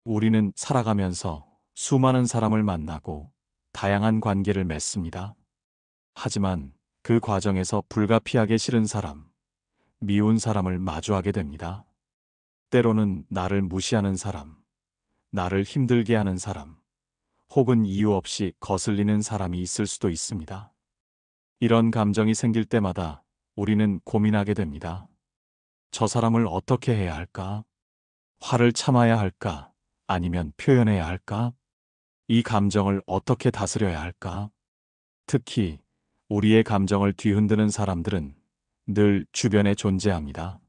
우리는 살아가면서 수많은 사람을 만나고 다양한 관계를 맺습니다. 하지만 그 과정에서 불가피하게 싫은 사람, 미운 사람을 마주하게 됩니다. 때로는 나를 무시하는 사람, 나를 힘들게 하는 사람, 혹은 이유 없이 거슬리는 사람이 있을 수도 있습니다. 이런 감정이 생길 때마다 우리는 고민하게 됩니다. 저 사람을 어떻게 해야 할까? 화를 참아야 할까? 아니면 표현해야 할까? 이 감정을 어떻게 다스려야 할까? 특히 우리의 감정을 뒤흔드는 사람들은 늘 주변에 존재합니다.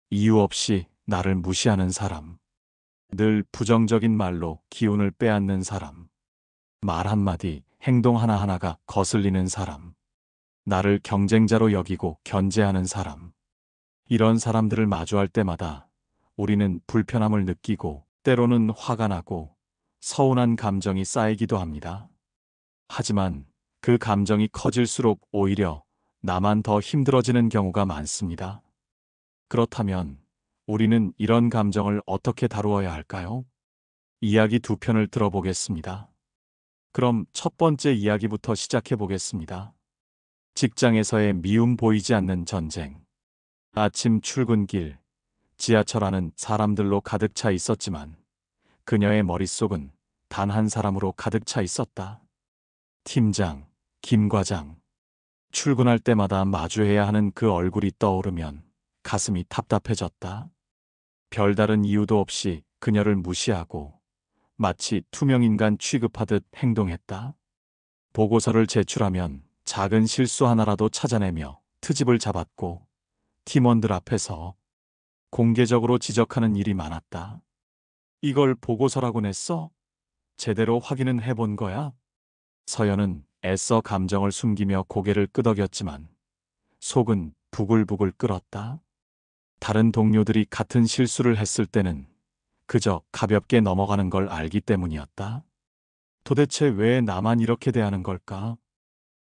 이유 없이 나를 무시하는 사람, 늘 부정적인 말로 기운을 빼앗는 사람, 말 한마디, 행동 하나하나가 거슬리는 사람, 나를 경쟁자로 여기고 견제하는 사람. 이런 사람들을 마주할 때마다 우리는 불편함을 느끼고 때로는 화가 나고 서운한 감정이 쌓이기도 합니다. 하지만 그 감정이 커질수록 오히려 나만 더 힘들어지는 경우가 많습니다. 그렇다면 우리는 이런 감정을 어떻게 다루어야 할까요? 이야기 두 편을 들어보겠습니다. 그럼 첫 번째 이야기부터 시작해 보겠습니다. 직장에서의 미움 보이지 않는 전쟁. 아침 출근길, 지하철 안은 사람들로 가득 차 있었지만 그녀의 머릿속은 단 한 사람으로 가득 차 있었다. 팀장, 김 과장. 출근할 때마다 마주해야 하는 그 얼굴이 떠오르면 가슴이 답답해졌다. 별다른 이유도 없이 그녀를 무시하고 마치 투명인간 취급하듯 행동했다. 보고서를 제출하면 작은 실수 하나라도 찾아내며 트집을 잡았고 팀원들 앞에서 공개적으로 지적하는 일이 많았다. 이걸 보고서라고 냈어? 제대로 확인은 해본 거야? 서연은 애써 감정을 숨기며 고개를 끄덕였지만 속은 부글부글 끓었다. 다른 동료들이 같은 실수를 했을 때는 그저 가볍게 넘어가는 걸 알기 때문이었다. 도대체 왜 나만 이렇게 대하는 걸까?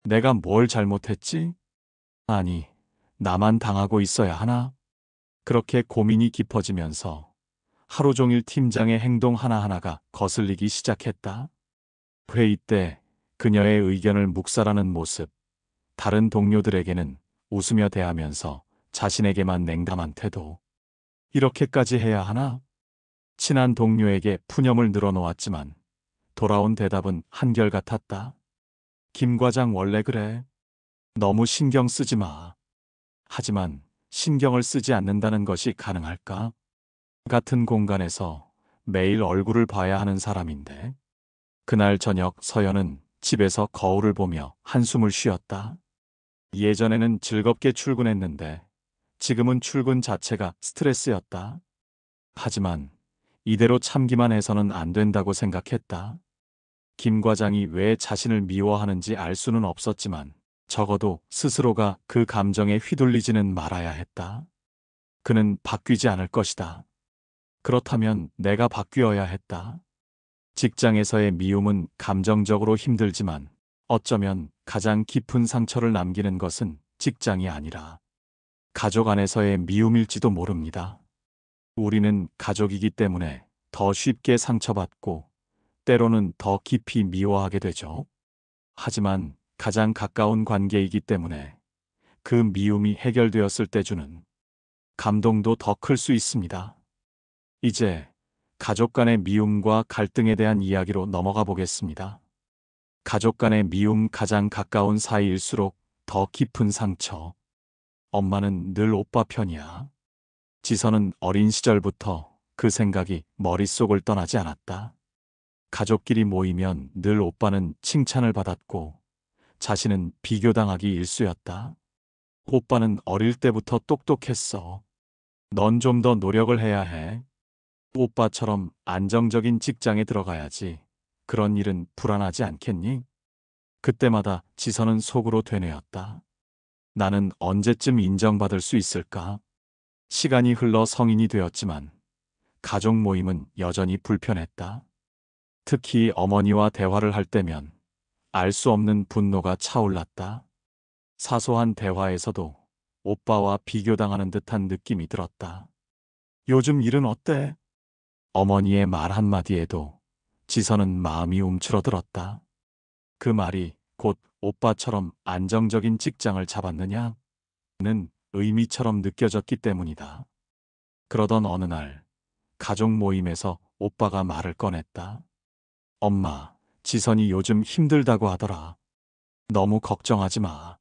내가 뭘 잘못했지? 아니, 나만 당하고 있어야 하나? 그렇게 고민이 깊어지면서 하루 종일 팀장의 행동 하나하나가 거슬리기 시작했다. 회의 때 그녀의 의견을 묵살하는 모습, 다른 동료들에게는 웃으며 대하면서 자신에게만 냉담한 태도. 이렇게까지 해야 하나? 친한 동료에게 푸념을 늘어놓았지만 돌아온 대답은 한결같았다. 김 과장 원래 그래. 너무 신경 쓰지 마. 하지만 신경을 쓰지 않는다는 것이 가능할까? 같은 공간에서 매일 얼굴을 봐야 하는 사람인데. 그날 저녁 서연은 집에서 거울을 보며 한숨을 쉬었다. 예전에는 즐겁게 출근했는데 지금은 출근 자체가 스트레스였다. 하지만 이대로 참기만 해서는 안 된다고 생각했다. 김 과장이 왜 자신을 미워하는지 알 수는 없었지만 적어도 스스로가 그 감정에 휘둘리지는 말아야 했다. 그는 바뀌지 않을 것이다. 그렇다면 내가 바뀌어야 했다. 직장에서의 미움은 감정적으로 힘들지만 어쩌면 가장 깊은 상처를 남기는 것은 직장이 아니라 가족 안에서의 미움일지도 모릅니다. 우리는 가족이기 때문에 더 쉽게 상처받고 때로는 더 깊이 미워하게 되죠. 하지만 가장 가까운 관계이기 때문에 그 미움이 해결되었을 때 주는 감동도 더 클 수 있습니다. 이제 가족 간의 미움과 갈등에 대한 이야기로 넘어가 보겠습니다. 가족 간의 미움 가장 가까운 사이일수록 더 깊은 상처. 엄마는 늘 오빠 편이야. 지선은 어린 시절부터 그 생각이 머릿속을 떠나지 않았다. 가족끼리 모이면 늘 오빠는 칭찬을 받았고 자신은 비교당하기 일쑤였다. 오빠는 어릴 때부터 똑똑했어. 넌 좀 더 노력을 해야 해. 오빠처럼 안정적인 직장에 들어가야지. 그런 일은 불안하지 않겠니? 그때마다 지선은 속으로 되뇌었다. 나는 언제쯤 인정받을 수 있을까? 시간이 흘러 성인이 되었지만 가족 모임은 여전히 불편했다. 특히 어머니와 대화를 할 때면 알 수 없는 분노가 차올랐다. 사소한 대화에서도 오빠와 비교당하는 듯한 느낌이 들었다. 요즘 일은 어때? 어머니의 말 한마디에도 지선은 마음이 움츠러들었다. 그 말이 곧 오빠처럼 안정적인 직장을 잡았느냐는 의미처럼 느껴졌기 때문이다. 그러던 어느 날 가족 모임에서 오빠가 말을 꺼냈다. 엄마, 지선이 요즘 힘들다고 하더라. 너무 걱정하지 마.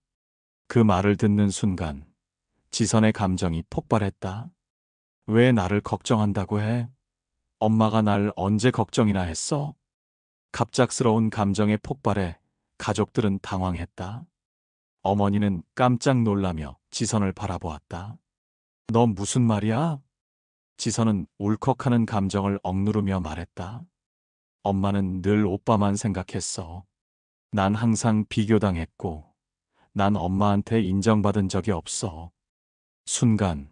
그 말을 듣는 순간 지선의 감정이 폭발했다. 왜 나를 걱정한다고 해? 엄마가 날 언제 걱정이나 했어? 갑작스러운 감정의 폭발에 가족들은 당황했다. 어머니는 깜짝 놀라며 지선을 바라보았다. 너 무슨 말이야? 지선은 울컥하는 감정을 억누르며 말했다. 엄마는 늘 오빠만 생각했어. 난 항상 비교당했고, 난 엄마한테 인정받은 적이 없어. 순간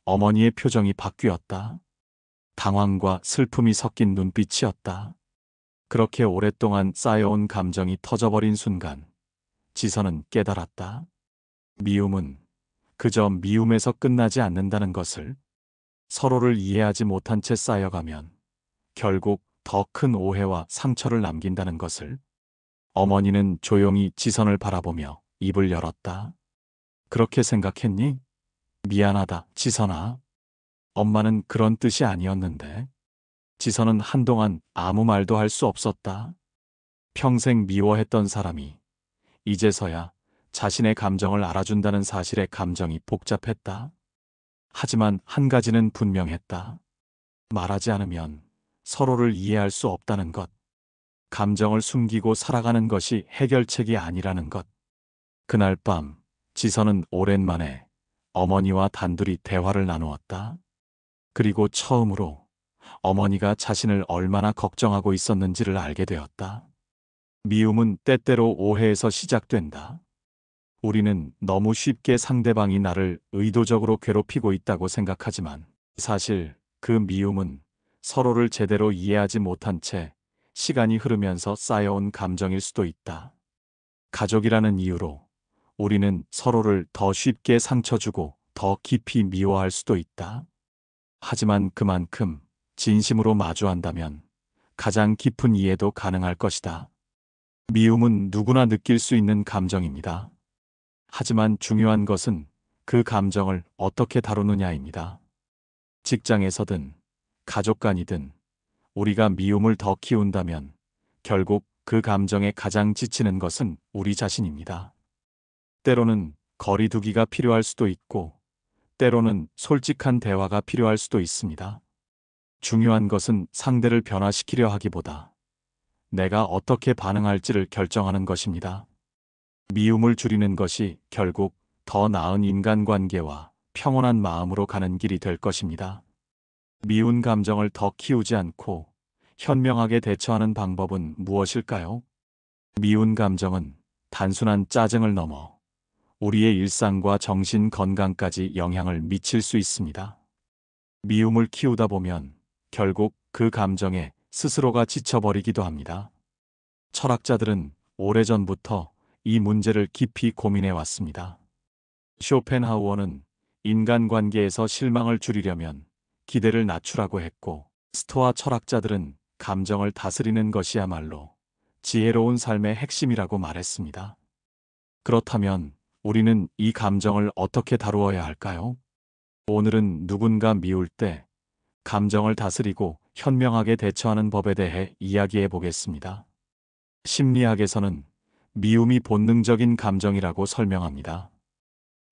어머니의 표정이 바뀌었다. 당황과 슬픔이 섞인 눈빛이었다. 그렇게 오랫동안 쌓여온 감정이 터져버린 순간 지선은 깨달았다. 미움은 그저 미움에서 끝나지 않는다는 것을, 서로를 이해하지 못한 채 쌓여가면 결국 더 큰 오해와 상처를 남긴다는 것을. 어머니는 조용히 지선을 바라보며 입을 열었다. 그렇게 생각했니? 미안하다, 지선아. 엄마는 그런 뜻이 아니었는데. 지선은 한동안 아무 말도 할 수 없었다. 평생 미워했던 사람이 이제서야 자신의 감정을 알아준다는 사실에 감정이 복잡했다. 하지만 한 가지는 분명했다. 말하지 않으면 서로를 이해할 수 없다는 것. 감정을 숨기고 살아가는 것이 해결책이 아니라는 것. 그날 밤 지선은 오랜만에 어머니와 단둘이 대화를 나누었다. 그리고 처음으로 어머니가 자신을 얼마나 걱정하고 있었는지를 알게 되었다. 미움은 때때로 오해에서 시작된다. 우리는 너무 쉽게 상대방이 나를 의도적으로 괴롭히고 있다고 생각하지만 사실 그 미움은 서로를 제대로 이해하지 못한 채 시간이 흐르면서 쌓여온 감정일 수도 있다. 가족이라는 이유로 우리는 서로를 더 쉽게 상처 주고 더 깊이 미워할 수도 있다. 하지만 그만큼 진심으로 마주한다면 가장 깊은 이해도 가능할 것이다. 미움은 누구나 느낄 수 있는 감정입니다. 하지만 중요한 것은 그 감정을 어떻게 다루느냐입니다. 직장에서든 가족 간이든 우리가 미움을 더 키운다면 결국 그 감정에 가장 지치는 것은 우리 자신입니다. 때로는 거리두기가 필요할 수도 있고, 때로는 솔직한 대화가 필요할 수도 있습니다. 중요한 것은 상대를 변화시키려 하기보다 내가 어떻게 반응할지를 결정하는 것입니다. 미움을 줄이는 것이 결국 더 나은 인간관계와 평온한 마음으로 가는 길이 될 것입니다. 미운 감정을 더 키우지 않고 현명하게 대처하는 방법은 무엇일까요? 미운 감정은 단순한 짜증을 넘어 우리의 일상과 정신 건강까지 영향을 미칠 수 있습니다. 미움을 키우다 보면 결국 그 감정에 스스로가 지쳐버리기도 합니다. 철학자들은 오래전부터 이 문제를 깊이 고민해 왔습니다. 쇼펜하우어는 인간관계에서 실망을 줄이려면 기대를 낮추라고 했고, 스토아 철학자들은 감정을 다스리는 것이야말로 지혜로운 삶의 핵심이라고 말했습니다. 그렇다면 우리는 이 감정을 어떻게 다루어야 할까요? 오늘은 누군가 미울 때 감정을 다스리고 현명하게 대처하는 법에 대해 이야기해 보겠습니다. 심리학에서는 미움이 본능적인 감정이라고 설명합니다.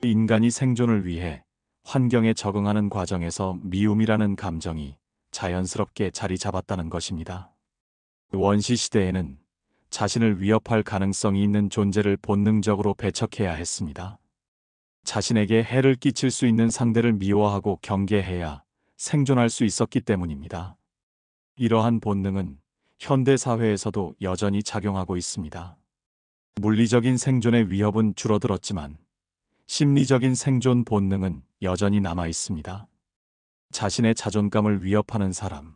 인간이 생존을 위해 환경에 적응하는 과정에서 미움이라는 감정이 자연스럽게 자리 잡았다는 것입니다. 원시 시대에는 자신을 위협할 가능성이 있는 존재를 본능적으로 배척해야 했습니다. 자신에게 해를 끼칠 수 있는 상대를 미워하고 경계해야 생존할 수 있었기 때문입니다. 이러한 본능은 현대 사회에서도 여전히 작용하고 있습니다. 물리적인 생존의 위협은 줄어들었지만 심리적인 생존 본능은 여전히 남아 있습니다. 자신의 자존감을 위협하는 사람,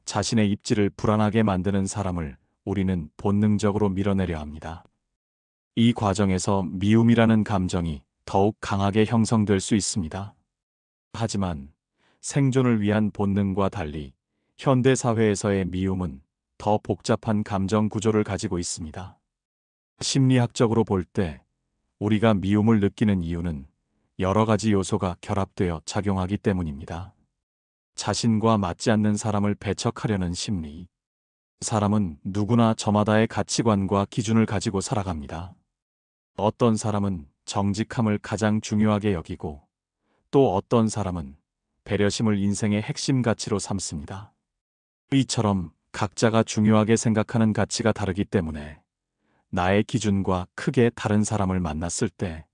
자신의 입지를 불안하게 만드는 사람을 우리는 본능적으로 밀어내려 합니다. 이 과정에서 미움이라는 감정이 더욱 강하게 형성될 수 있습니다. 하지만 생존을 위한 본능과 달리 현대 사회에서의 미움은 더 복잡한 감정 구조를 가지고 있습니다. 심리학적으로 볼 때 우리가 미움을 느끼는 이유는 여러 가지 요소가 결합되어 작용하기 때문입니다. 자신과 맞지 않는 사람을 배척하려는 심리. 사람은 누구나 저마다의 가치관과 기준을 가지고 살아갑니다. 어떤 사람은 정직함을 가장 중요하게 여기고 또 어떤 사람은 배려심을 인생의 핵심 가치로 삼습니다. 이처럼 각자가 중요하게 생각하는 가치가 다르기 때문에 나의 기준과 크게 다른 사람을 만났을 때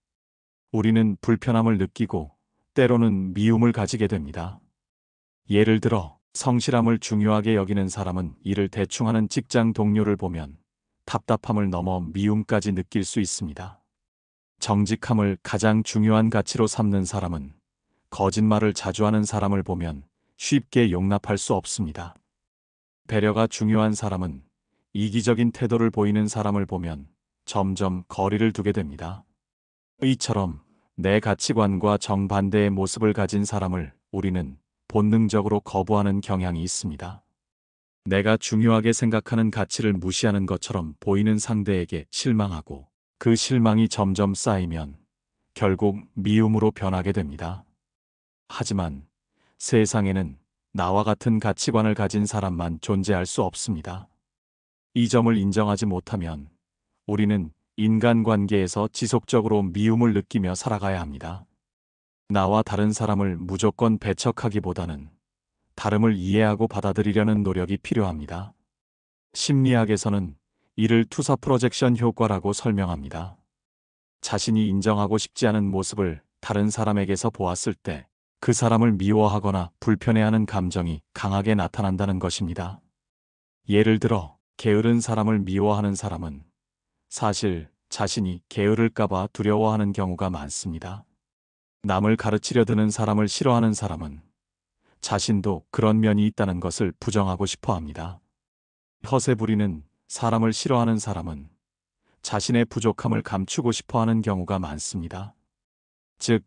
우리는 불편함을 느끼고 때로는 미움을 가지게 됩니다. 예를 들어 성실함을 중요하게 여기는 사람은 일을 대충 하는 직장 동료를 보면 답답함을 넘어 미움까지 느낄 수 있습니다. 정직함을 가장 중요한 가치로 삼는 사람은 거짓말을 자주 하는 사람을 보면 쉽게 용납할 수 없습니다. 배려가 중요한 사람은 이기적인 태도를 보이는 사람을 보면 점점 거리를 두게 됩니다. 이처럼 내 가치관과 정반대의 모습을 가진 사람을 우리는 본능적으로 거부하는 경향이 있습니다. 내가 중요하게 생각하는 가치를 무시하는 것처럼 보이는 상대에게 실망하고 그 실망이 점점 쌓이면 결국 미움으로 변하게 됩니다. 하지만 세상에는 나와 같은 가치관을 가진 사람만 존재할 수 없습니다. 이 점을 인정하지 못하면 우리는 인간관계에서 지속적으로 미움을 느끼며 살아가야 합니다. 나와 다른 사람을 무조건 배척하기보다는 다름을 이해하고 받아들이려는 노력이 필요합니다. 심리학에서는 이를 투사 프로젝션 효과라고 설명합니다. 자신이 인정하고 싶지 않은 모습을 다른 사람에게서 보았을 때 그 사람을 미워하거나 불편해하는 감정이 강하게 나타난다는 것입니다. 예를 들어 게으른 사람을 미워하는 사람은 사실 자신이 게으를까봐 두려워하는 경우가 많습니다. 남을 가르치려 드는 사람을 싫어하는 사람은 자신도 그런 면이 있다는 것을 부정하고 싶어 합니다. 허세 부리는 사람을 싫어하는 사람은 자신의 부족함을 감추고 싶어 하는 경우가 많습니다. 즉,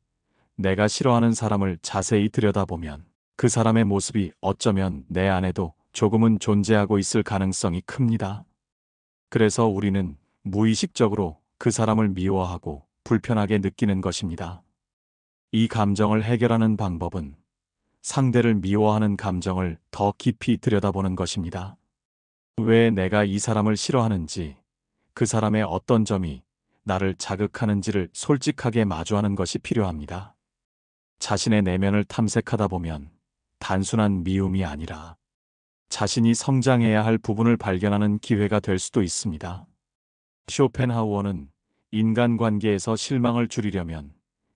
내가 싫어하는 사람을 자세히 들여다보면 그 사람의 모습이 어쩌면 내 안에도 조금은 존재하고 있을 가능성이 큽니다. 그래서 우리는 무의식적으로 그 사람을 미워하고 불편하게 느끼는 것입니다. 이 감정을 해결하는 방법은 상대를 미워하는 감정을 더 깊이 들여다보는 것입니다. 왜 내가 이 사람을 싫어하는지, 그 사람의 어떤 점이 나를 자극하는지를 솔직하게 마주하는 것이 필요합니다. 자신의 내면을 탐색하다 보면 단순한 미움이 아니라 자신이 성장해야 할 부분을 발견하는 기회가 될 수도 있습니다. 쇼펜하우어는 인간관계에서 실망을 줄이려면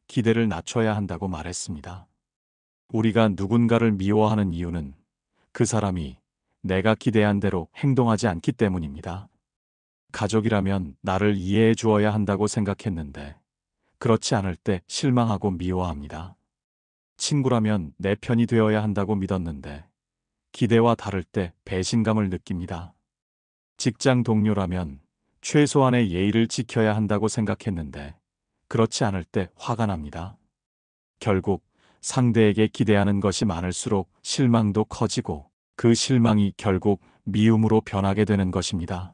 기대를 낮춰야 한다고 말했습니다. 우리가 누군가를 미워하는 이유는 그 사람이 내가 기대한 대로 행동하지 않기 때문입니다. 가족이라면 나를 이해해 주어야 한다고 생각했는데 그렇지 않을 때 실망하고 미워합니다. 친구라면 내 편이 되어야 한다고 믿었는데 기대와 다를 때 배신감을 느낍니다. 직장 동료라면 최소한의 예의를 지켜야 한다고 생각했는데 그렇지 않을 때 화가 납니다. 결국 상대에게 기대하는 것이 많을수록 실망도 커지고 그 실망이 결국 미움으로 변하게 되는 것입니다.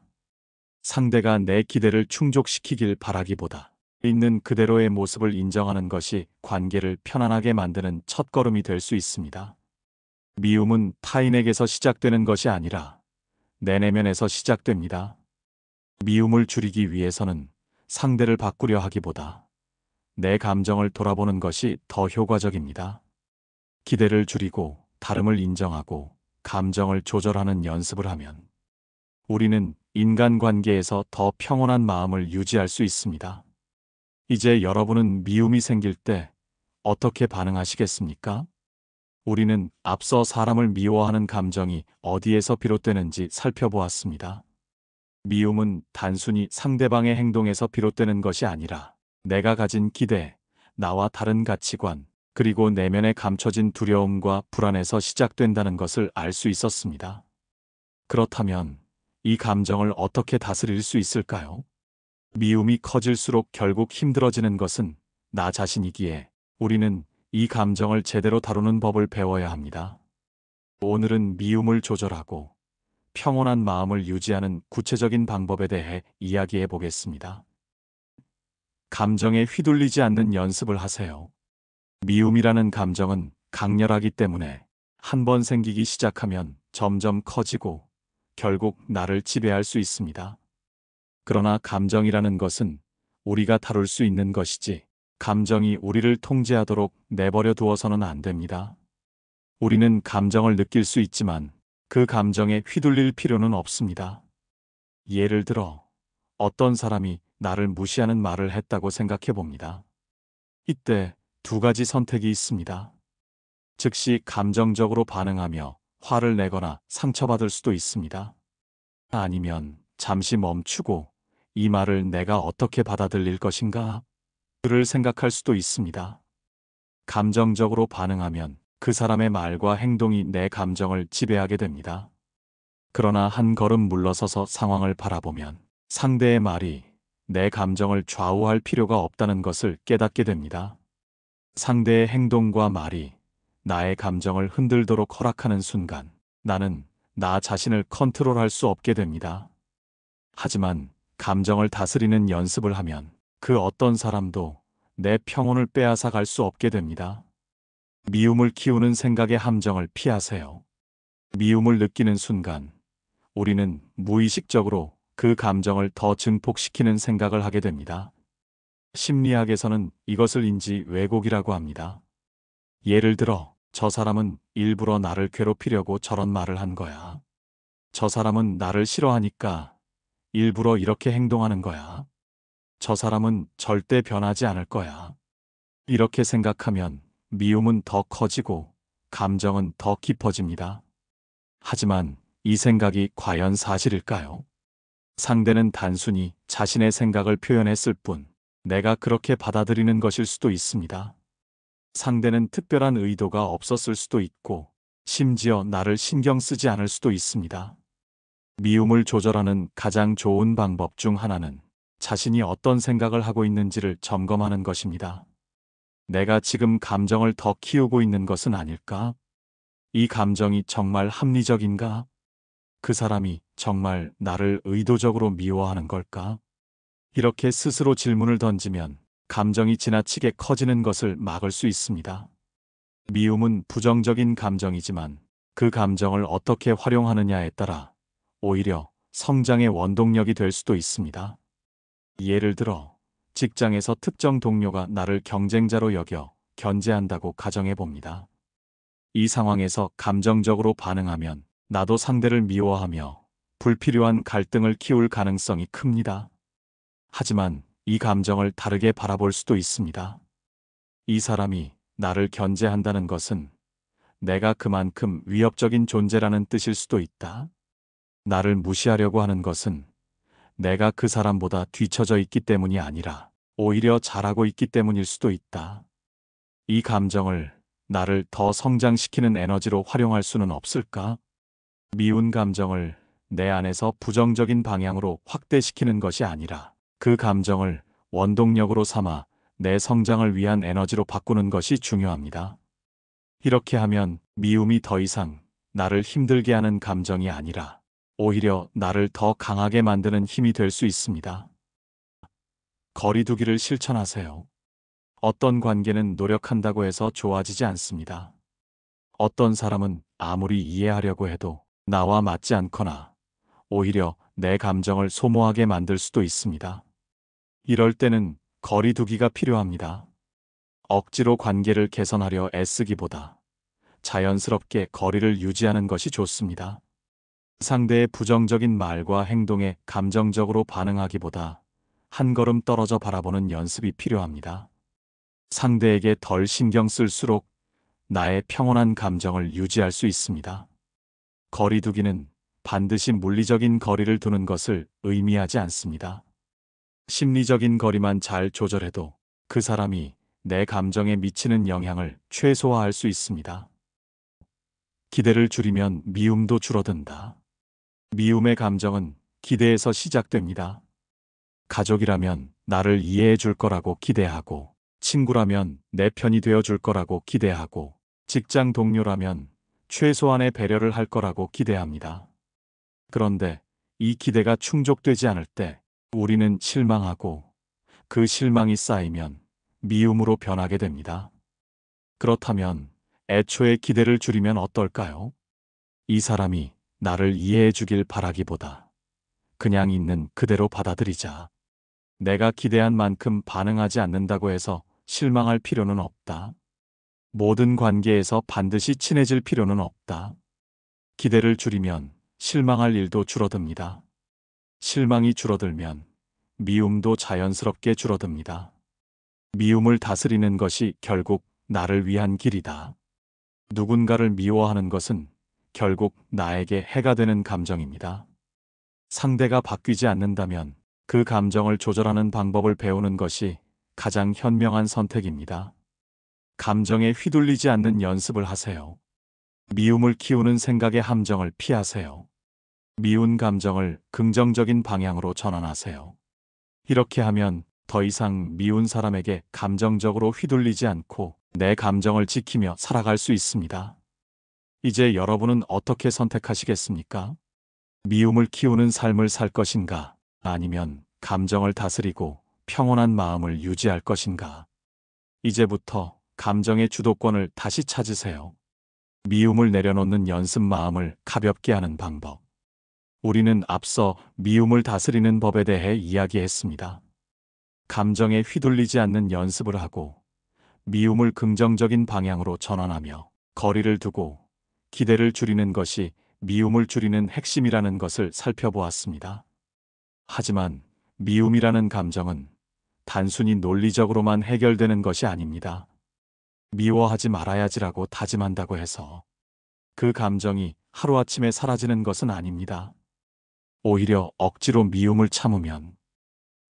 상대가 내 기대를 충족시키길 바라기보다 있는 그대로의 모습을 인정하는 것이 관계를 편안하게 만드는 첫걸음이 될 수 있습니다. 미움은 타인에게서 시작되는 것이 아니라 내 내면에서 시작됩니다. 미움을 줄이기 위해서는 상대를 바꾸려 하기보다 내 감정을 돌아보는 것이 더 효과적입니다. 기대를 줄이고 다름을 인정하고 감정을 조절하는 연습을 하면 우리는 인간관계에서 더 평온한 마음을 유지할 수 있습니다. 이제 여러분은 미움이 생길 때 어떻게 반응하시겠습니까? 우리는 앞서 사람을 미워하는 감정이 어디에서 비롯되는지 살펴보았습니다. 미움은 단순히 상대방의 행동에서 비롯되는 것이 아니라 내가 가진 기대, 나와 다른 가치관, 그리고 내면에 감춰진 두려움과 불안에서 시작된다는 것을 알 수 있었습니다. 그렇다면 이 감정을 어떻게 다스릴 수 있을까요? 미움이 커질수록 결국 힘들어지는 것은 나 자신이기에 우리는 이 감정을 제대로 다루는 법을 배워야 합니다. 오늘은 미움을 조절하고 평온한 마음을 유지하는 구체적인 방법에 대해 이야기해 보겠습니다. 감정에 휘둘리지 않는 연습을 하세요. 미움이라는 감정은 강렬하기 때문에 한 번 생기기 시작하면 점점 커지고 결국 나를 지배할 수 있습니다. 그러나 감정이라는 것은 우리가 다룰 수 있는 것이지 감정이 우리를 통제하도록 내버려 두어서는 안 됩니다. 우리는 감정을 느낄 수 있지만 그 감정에 휘둘릴 필요는 없습니다. 예를 들어 어떤 사람이 나를 무시하는 말을 했다고 생각해 봅니다. 이때 두 가지 선택이 있습니다. 즉시 감정적으로 반응하며 화를 내거나 상처받을 수도 있습니다. 아니면 잠시 멈추고 이 말을 내가 어떻게 받아들일 것인가? 를 생각할 수도 있습니다. 감정적으로 반응하면 그 사람의 말과 행동이 내 감정을 지배하게 됩니다. 그러나 한 걸음 물러서서 상황을 바라보면 상대의 말이 내 감정을 좌우할 필요가 없다는 것을 깨닫게 됩니다. 상대의 행동과 말이 나의 감정을 흔들도록 허락하는 순간 나는 나 자신을 컨트롤할 수 없게 됩니다. 하지만 감정을 다스리는 연습을 하면 그 어떤 사람도 내 평온을 빼앗아 갈 수 없게 됩니다. 미움을 키우는 생각의 함정을 피하세요. 미움을 느끼는 순간 우리는 무의식적으로 그 감정을 더 증폭시키는 생각을 하게 됩니다. 심리학에서는 이것을 인지 왜곡이라고 합니다. 예를 들어 저 사람은 일부러 나를 괴롭히려고 저런 말을 한 거야. 저 사람은 나를 싫어하니까 일부러 이렇게 행동하는 거야. 저 사람은 절대 변하지 않을 거야. 이렇게 생각하면 미움은 더 커지고 감정은 더 깊어집니다. 하지만 이 생각이 과연 사실일까요? 상대는 단순히 자신의 생각을 표현했을 뿐 내가 그렇게 받아들이는 것일 수도 있습니다. 상대는 특별한 의도가 없었을 수도 있고 심지어 나를 신경 쓰지 않을 수도 있습니다. 미움을 조절하는 가장 좋은 방법 중 하나는 자신이 어떤 생각을 하고 있는지를 점검하는 것입니다. 내가 지금 감정을 더 키우고 있는 것은 아닐까? 이 감정이 정말 합리적인가? 그 사람이 정말 나를 의도적으로 미워하는 걸까? 이렇게 스스로 질문을 던지면 감정이 지나치게 커지는 것을 막을 수 있습니다. 미움은 부정적인 감정이지만 그 감정을 어떻게 활용하느냐에 따라 오히려 성장의 원동력이 될 수도 있습니다. 예를 들어 직장에서 특정 동료가 나를 경쟁자로 여겨 견제한다고 가정해 봅니다. 이 상황에서 감정적으로 반응하면 나도 상대를 미워하며 불필요한 갈등을 키울 가능성이 큽니다. 하지만 이 감정을 다르게 바라볼 수도 있습니다. 이 사람이 나를 견제한다는 것은 내가 그만큼 위협적인 존재라는 뜻일 수도 있다. 나를 무시하려고 하는 것은 내가 그 사람보다 뒤처져 있기 때문이 아니라 오히려 잘하고 있기 때문일 수도 있다. 이 감정을 나를 더 성장시키는 에너지로 활용할 수는 없을까? 미운 감정을 내 안에서 부정적인 방향으로 확대시키는 것이 아니라 그 감정을 원동력으로 삼아 내 성장을 위한 에너지로 바꾸는 것이 중요합니다. 이렇게 하면 미움이 더 이상 나를 힘들게 하는 감정이 아니라 오히려 나를 더 강하게 만드는 힘이 될 수 있습니다. 거리두기를 실천하세요. 어떤 관계는 노력한다고 해서 좋아지지 않습니다. 어떤 사람은 아무리 이해하려고 해도 나와 맞지 않거나 오히려 내 감정을 소모하게 만들 수도 있습니다. 이럴 때는 거리두기가 필요합니다. 억지로 관계를 개선하려 애쓰기보다 자연스럽게 거리를 유지하는 것이 좋습니다. 상대의 부정적인 말과 행동에 감정적으로 반응하기보다 한 걸음 떨어져 바라보는 연습이 필요합니다. 상대에게 덜 신경 쓸수록 나의 평온한 감정을 유지할 수 있습니다. 거리두기는 반드시 물리적인 거리를 두는 것을 의미하지 않습니다. 심리적인 거리만 잘 조절해도 그 사람이 내 감정에 미치는 영향을 최소화할 수 있습니다. 기대를 줄이면 미움도 줄어든다. 미움의 감정은 기대에서 시작됩니다. 가족이라면 나를 이해해 줄 거라고 기대하고, 친구라면 내 편이 되어 줄 거라고 기대하고, 직장 동료라면 최소한의 배려를 할 거라고 기대합니다. 그런데 이 기대가 충족되지 않을 때 우리는 실망하고 그 실망이 쌓이면 미움으로 변하게 됩니다. 그렇다면 애초에 기대를 줄이면 어떨까요? 이 사람이 나를 이해해 주길 바라기보다 그냥 있는 그대로 받아들이자. 내가 기대한 만큼 반응하지 않는다고 해서 실망할 필요는 없다. 모든 관계에서 반드시 친해질 필요는 없다. 기대를 줄이면 실망할 일도 줄어듭니다. 실망이 줄어들면 미움도 자연스럽게 줄어듭니다. 미움을 다스리는 것이 결국 나를 위한 길이다. 누군가를 미워하는 것은 결국 나에게 해가 되는 감정입니다. 상대가 바뀌지 않는다면 그 감정을 조절하는 방법을 배우는 것이 가장 현명한 선택입니다. 감정에 휘둘리지 않는 연습을 하세요. 미움을 키우는 생각의 함정을 피하세요. 미운 감정을 긍정적인 방향으로 전환하세요. 이렇게 하면 더 이상 미운 사람에게 감정적으로 휘둘리지 않고 내 감정을 지키며 살아갈 수 있습니다. 이제 여러분은 어떻게 선택하시겠습니까? 미움을 키우는 삶을 살 것인가? 아니면 감정을 다스리고 평온한 마음을 유지할 것인가? 이제부터 감정의 주도권을 다시 찾으세요. 미움을 내려놓는 연습, 마음을 가볍게 하는 방법. 우리는 앞서 미움을 다스리는 법에 대해 이야기했습니다. 감정에 휘둘리지 않는 연습을 하고 미움을 긍정적인 방향으로 전환하며 거리를 두고 기대를 줄이는 것이 미움을 줄이는 핵심이라는 것을 살펴보았습니다. 하지만 미움이라는 감정은 단순히 논리적으로만 해결되는 것이 아닙니다. 미워하지 말아야지라고 다짐한다고 해서 그 감정이 하루아침에 사라지는 것은 아닙니다. 오히려 억지로 미움을 참으면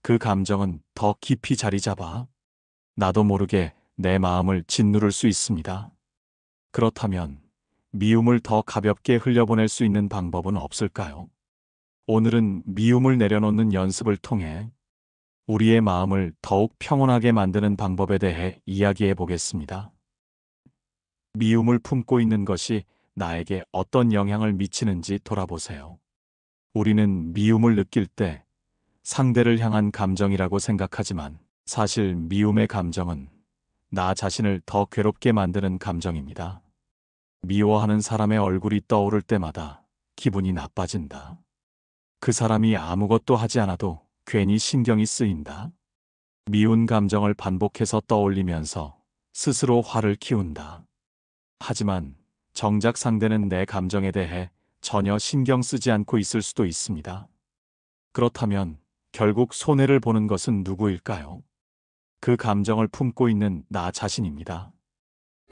그 감정은 더 깊이 자리 잡아 나도 모르게 내 마음을 짓누를 수 있습니다. 그렇다면 미움을 더 가볍게 흘려보낼 수 있는 방법은 없을까요? 오늘은 미움을 내려놓는 연습을 통해 우리의 마음을 더욱 평온하게 만드는 방법에 대해 이야기해 보겠습니다. 미움을 품고 있는 것이 나에게 어떤 영향을 미치는지 돌아보세요. 우리는 미움을 느낄 때 상대를 향한 감정이라고 생각하지만 사실 미움의 감정은 나 자신을 더 괴롭게 만드는 감정입니다. 미워하는 사람의 얼굴이 떠오를 때마다 기분이 나빠진다. 그 사람이 아무것도 하지 않아도 괜히 신경이 쓰인다. 미운 감정을 반복해서 떠올리면서 스스로 화를 키운다. 하지만 정작 상대는 내 감정에 대해 전혀 신경 쓰지 않고 있을 수도 있습니다. 그렇다면 결국 손해를 보는 것은 누구일까요? 그 감정을 품고 있는 나 자신입니다.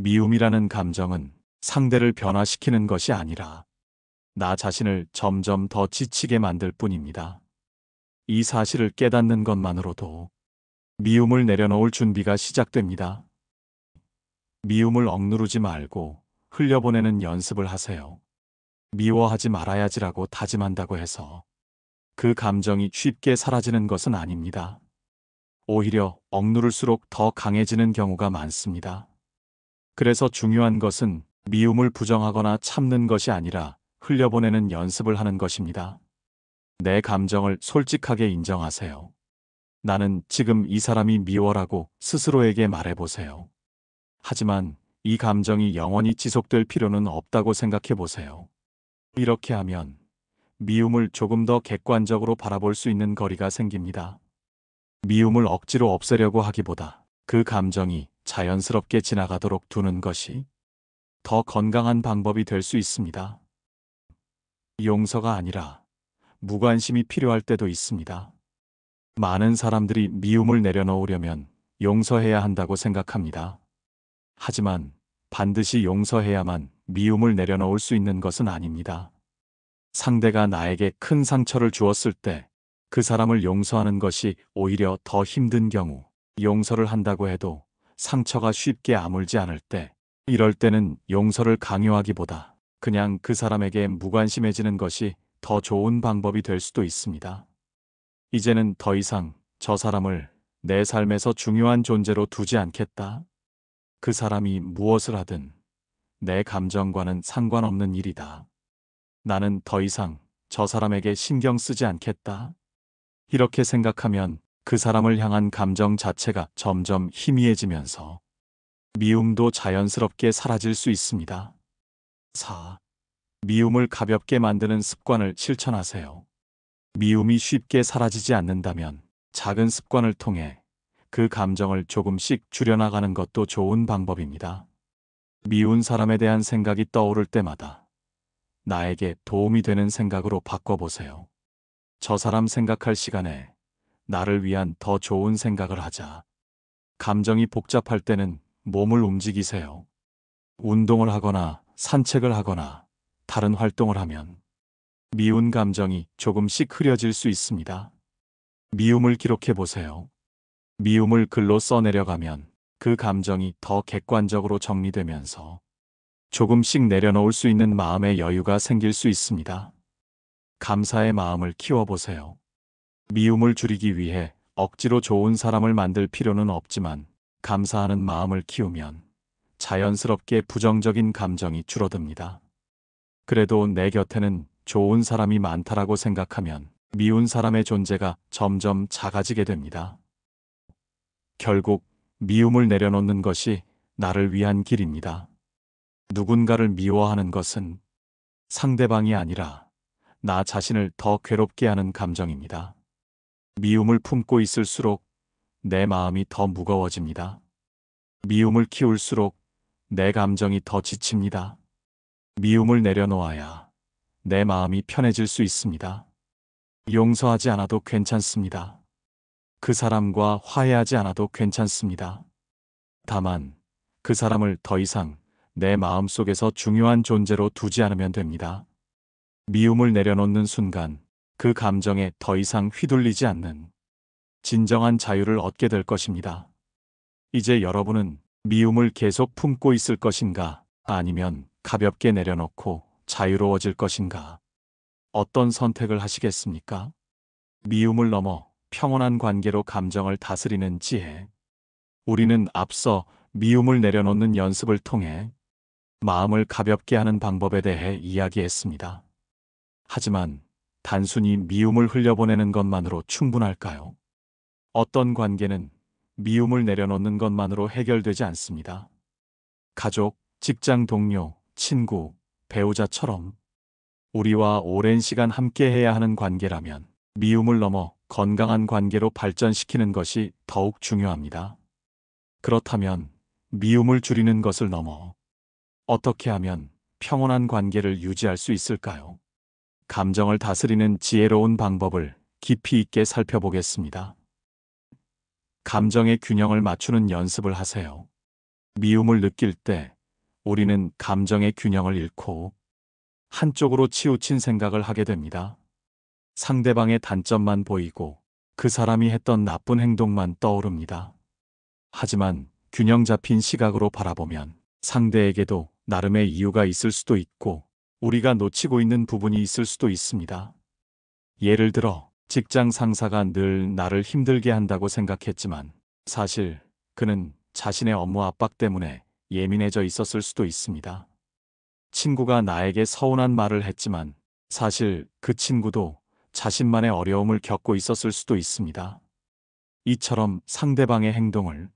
미움이라는 감정은 상대를 변화시키는 것이 아니라 나 자신을 점점 더 지치게 만들 뿐입니다. 이 사실을 깨닫는 것만으로도 미움을 내려놓을 준비가 시작됩니다. 미움을 억누르지 말고 흘려보내는 연습을 하세요. 미워하지 말아야지라고 다짐한다고 해서 그 감정이 쉽게 사라지는 것은 아닙니다. 오히려 억누를수록 더 강해지는 경우가 많습니다. 그래서 중요한 것은 미움을 부정하거나 참는 것이 아니라 흘려보내는 연습을 하는 것입니다. 내 감정을 솔직하게 인정하세요. 나는 지금 이 사람이 미워라고 스스로에게 말해보세요. 하지만 이 감정이 영원히 지속될 필요는 없다고 생각해 보세요. 이렇게 하면 미움을 조금 더 객관적으로 바라볼 수 있는 거리가 생깁니다. 미움을 억지로 없애려고 하기보다 그 감정이 자연스럽게 지나가도록 두는 것이 더 건강한 방법이 될 수 있습니다. 용서가 아니라 무관심이 필요할 때도 있습니다. 많은 사람들이 미움을 내려놓으려면 용서해야 한다고 생각합니다. 하지만 반드시 용서해야만 미움을 내려놓을 수 있는 것은 아닙니다. 상대가 나에게 큰 상처를 주었을 때 그 사람을 용서하는 것이 오히려 더 힘든 경우, 용서를 한다고 해도 상처가 쉽게 아물지 않을 때, 이럴 때는 용서를 강요하기보다 그냥 그 사람에게 무관심해지는 것이 더 좋은 방법이 될 수도 있습니다. 이제는 더 이상 저 사람을 내 삶에서 중요한 존재로 두지 않겠다. 그 사람이 무엇을 하든 내 감정과는 상관없는 일이다. 나는 더 이상 저 사람에게 신경 쓰지 않겠다. 이렇게 생각하면 그 사람을 향한 감정 자체가 점점 희미해지면서 미움도 자연스럽게 사라질 수 있습니다. 4. 미움을 가볍게 만드는 습관을 실천하세요. 미움이 쉽게 사라지지 않는다면 작은 습관을 통해 그 감정을 조금씩 줄여나가는 것도 좋은 방법입니다. 미운 사람에 대한 생각이 떠오를 때마다 나에게 도움이 되는 생각으로 바꿔보세요. 저 사람 생각할 시간에 나를 위한 더 좋은 생각을 하자. 감정이 복잡할 때는 몸을 움직이세요. 운동을 하거나 산책을 하거나 다른 활동을 하면 미운 감정이 조금씩 흐려질 수 있습니다. 미움을 기록해 보세요. 미움을 글로 써내려가면 그 감정이 더 객관적으로 정리되면서 조금씩 내려놓을 수 있는 마음의 여유가 생길 수 있습니다. 감사의 마음을 키워보세요. 미움을 줄이기 위해 억지로 좋은 사람을 만들 필요는 없지만 감사하는 마음을 키우면 자연스럽게 부정적인 감정이 줄어듭니다. 그래도 내 곁에는 좋은 사람이 많다라고 생각하면 미운 사람의 존재가 점점 작아지게 됩니다. 결국 미움을 내려놓는 것이 나를 위한 길입니다. 누군가를 미워하는 것은 상대방이 아니라 나 자신을 더 괴롭게 하는 감정입니다. 미움을 품고 있을수록 내 마음이 더 무거워집니다. 미움을 키울수록 내 감정이 더 지칩니다. 미움을 내려놓아야 내 마음이 편해질 수 있습니다. 용서하지 않아도 괜찮습니다. 그 사람과 화해하지 않아도 괜찮습니다. 다만 그 사람을 더 이상 내 마음속에서 중요한 존재로 두지 않으면 됩니다. 미움을 내려놓는 순간 그 감정에 더 이상 휘둘리지 않는 진정한 자유를 얻게 될 것입니다. 이제 여러분은 미움을 계속 품고 있을 것인가, 아니면 가볍게 내려놓고 자유로워질 것인가? 어떤 선택을 하시겠습니까? 미움을 넘어 평온한 관계로 감정을 다스리는 지혜. 우리는 앞서 미움을 내려놓는 연습을 통해 마음을 가볍게 하는 방법에 대해 이야기했습니다. 하지만 단순히 미움을 흘려보내는 것만으로 충분할까요? 어떤 관계는 미움을 내려놓는 것만으로 해결되지 않습니다. 가족, 직장 동료, 친구, 배우자처럼 우리와 오랜 시간 함께 해야 하는 관계라면 미움을 넘어 건강한 관계로 발전시키는 것이 더욱 중요합니다. 그렇다면 미움을 줄이는 것을 넘어 어떻게 하면 평온한 관계를 유지할 수 있을까요? 감정을 다스리는 지혜로운 방법을 깊이 있게 살펴보겠습니다. 감정의 균형을 맞추는 연습을 하세요. 미움을 느낄 때 우리는 감정의 균형을 잃고 한쪽으로 치우친 생각을 하게 됩니다. 상대방의 단점만 보이고 그 사람이 했던 나쁜 행동만 떠오릅니다. 하지만 균형 잡힌 시각으로 바라보면 상대에게도 나름의 이유가 있을 수도 있고 우리가 놓치고 있는 부분이 있을 수도 있습니다. 예를 들어 직장 상사가 늘 나를 힘들게 한다고 생각했지만 사실 그는 자신의 업무 압박 때문에 예민해져 있었을 수도 있습니다. 친구가 나에게 서운한 말을 했지만 사실 그 친구도 자신만의 어려움을 겪고 있었을 수도 있습니다. 이처럼 상대방의 행동을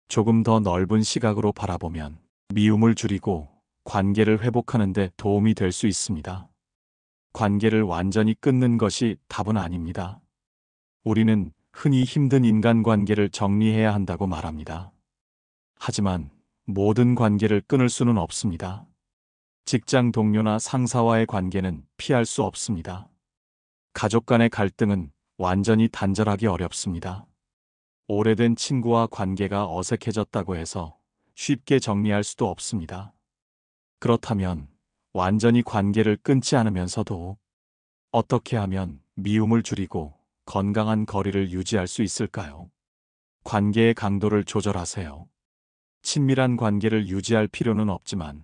조금 더 넓은 시각으로 바라보면 미움을 줄이고 관계를 회복하는 데 도움이 될 수 있습니다. 관계를 완전히 끊는 것이 답은 아닙니다. 우리는 흔히 힘든 인간관계를 정리해야 한다고 말합니다. 하지만 모든 관계를 끊을 수는 없습니다. 직장 동료나 상사와의 관계는 피할 수 없습니다. 가족 간의 갈등은 완전히 단절하기 어렵습니다. 오래된 친구와 관계가 어색해졌다고 해서 쉽게 정리할 수도 없습니다. 그렇다면 완전히 관계를 끊지 않으면서도 어떻게 하면 미움을 줄이고 건강한 거리를 유지할 수 있을까요? 관계의 강도를 조절하세요. 친밀한 관계를 유지할 필요는 없지만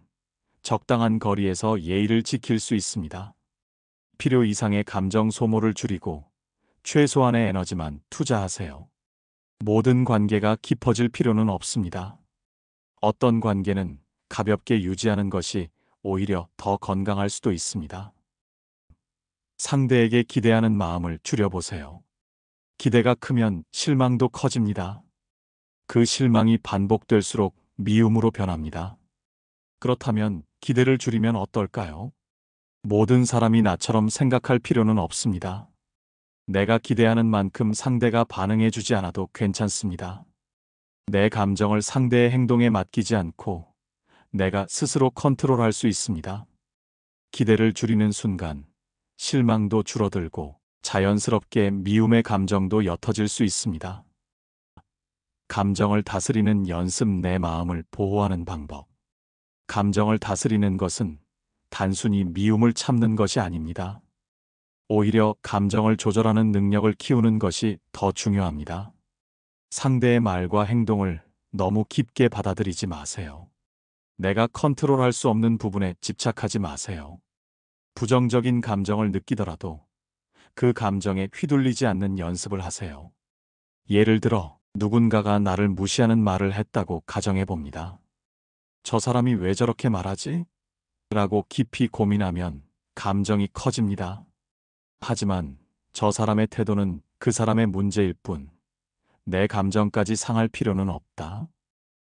적당한 거리에서 예의를 지킬 수 있습니다. 필요 이상의 감정 소모를 줄이고 최소한의 에너지만 투자하세요. 모든 관계가 깊어질 필요는 없습니다. 어떤 관계는 가볍게 유지하는 것이 오히려 더 건강할 수도 있습니다. 상대에게 기대하는 마음을 줄여보세요. 기대가 크면 실망도 커집니다. 그 실망이 반복될수록 미움으로 변합니다. 그렇다면 기대를 줄이면 어떨까요? 모든 사람이 나처럼 생각할 필요는 없습니다. 내가 기대하는 만큼 상대가 반응해주지 않아도 괜찮습니다. 내 감정을 상대의 행동에 맡기지 않고 내가 스스로 컨트롤할 수 있습니다. 기대를 줄이는 순간 실망도 줄어들고 자연스럽게 미움의 감정도 옅어질 수 있습니다. 감정을 다스리는 연습. 내 마음을 보호하는 방법. 감정을 다스리는 것은 단순히 미움을 참는 것이 아닙니다. 오히려 감정을 조절하는 능력을 키우는 것이 더 중요합니다. 상대의 말과 행동을 너무 깊게 받아들이지 마세요. 내가 컨트롤할 수 없는 부분에 집착하지 마세요. 부정적인 감정을 느끼더라도 그 감정에 휘둘리지 않는 연습을 하세요. 예를 들어 누군가가 나를 무시하는 말을 했다고 가정해 봅니다. 저 사람이 왜 저렇게 말하지? 라고 깊이 고민하면 감정이 커집니다. 하지만 저 사람의 태도는 그 사람의 문제일 뿐, 내 감정까지 상할 필요는 없다.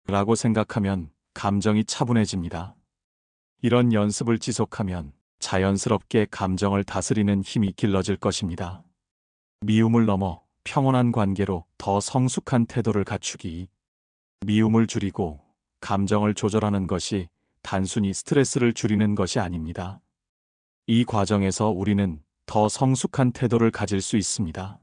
라고 생각하면 감정이 차분해집니다. 이런 연습을 지속하면 자연스럽게 감정을 다스리는 힘이 길러질 것입니다. 미움을 넘어 평온한 관계로 더 성숙한 태도를 갖추기. 미움을 줄이고 감정을 조절하는 것이 단순히 스트레스를 줄이는 것이 아닙니다. 이 과정에서 우리는 더 성숙한 태도를 가질 수 있습니다.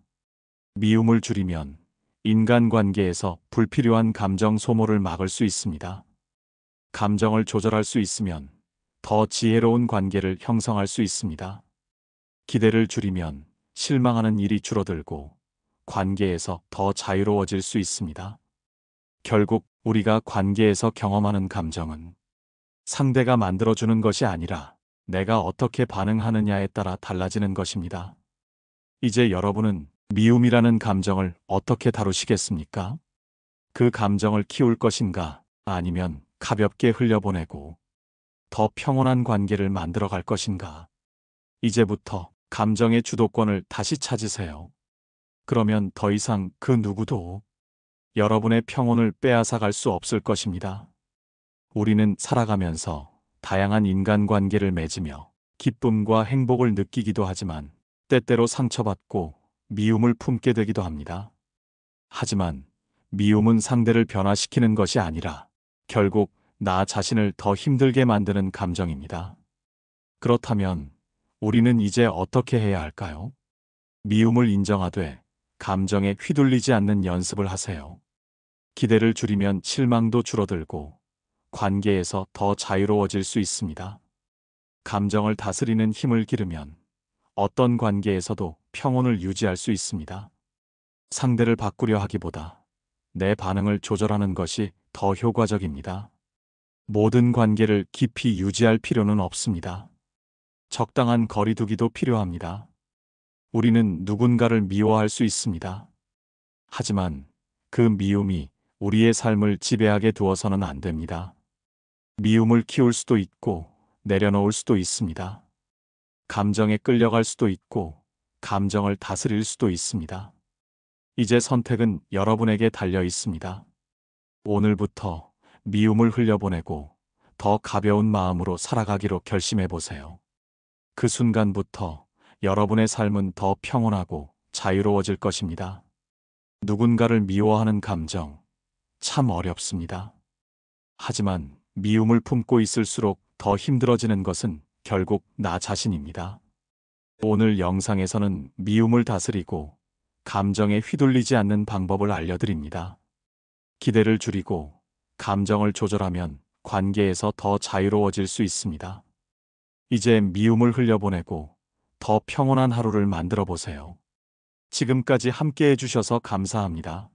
미움을 줄이면 인간관계에서 불필요한 감정 소모를 막을 수 있습니다. 감정을 조절할 수 있으면 더 지혜로운 관계를 형성할 수 있습니다. 기대를 줄이면 실망하는 일이 줄어들고 관계에서 더 자유로워질 수 있습니다. 결국 우리가 관계에서 경험하는 감정은 상대가 만들어주는 것이 아니라 내가 어떻게 반응하느냐에 따라 달라지는 것입니다. 이제 여러분은 미움이라는 감정을 어떻게 다루시겠습니까? 그 감정을 키울 것인가? 아니면 가볍게 흘려보내고 더 평온한 관계를 만들어 갈 것인가? 이제부터 감정의 주도권을 다시 찾으세요. 그러면 더 이상 그 누구도 여러분의 평온을 빼앗아 갈 수 없을 것입니다. 우리는 살아가면서 다양한 인간관계를 맺으며 기쁨과 행복을 느끼기도 하지만 때때로 상처받고 미움을 품게 되기도 합니다. 하지만 미움은 상대를 변화시키는 것이 아니라 결국 나 자신을 더 힘들게 만드는 감정입니다. 그렇다면 우리는 이제 어떻게 해야 할까요? 미움을 인정하되 감정에 휘둘리지 않는 연습을 하세요. 기대를 줄이면 실망도 줄어들고 관계에서 더 자유로워질 수 있습니다. 감정을 다스리는 힘을 기르면 어떤 관계에서도 평온을 유지할 수 있습니다. 상대를 바꾸려 하기보다 내 반응을 조절하는 것이 더 효과적입니다. 모든 관계를 깊이 유지할 필요는 없습니다. 적당한 거리두기도 필요합니다. 우리는 누군가를 미워할 수 있습니다. 하지만 그 미움이 우리의 삶을 지배하게 두어서는 안 됩니다. 미움을 키울 수도 있고 내려놓을 수도 있습니다. 감정에 끌려갈 수도 있고 감정을 다스릴 수도 있습니다. 이제 선택은 여러분에게 달려 있습니다. 오늘부터 미움을 흘려보내고 더 가벼운 마음으로 살아가기로 결심해 보세요. 그 순간부터 여러분의 삶은 더 평온하고 자유로워질 것입니다. 누군가를 미워하는 감정, 참 어렵습니다. 하지만 미움을 품고 있을수록 더 힘들어지는 것은 결국 나 자신입니다. 오늘 영상에서는 미움을 다스리고 감정에 휘둘리지 않는 방법을 알려드립니다. 기대를 줄이고 감정을 조절하면 관계에서 더 자유로워질 수 있습니다. 이제 미움을 흘려보내고 더 평온한 하루를 만들어 보세요. 지금까지 함께 해주셔서 감사합니다.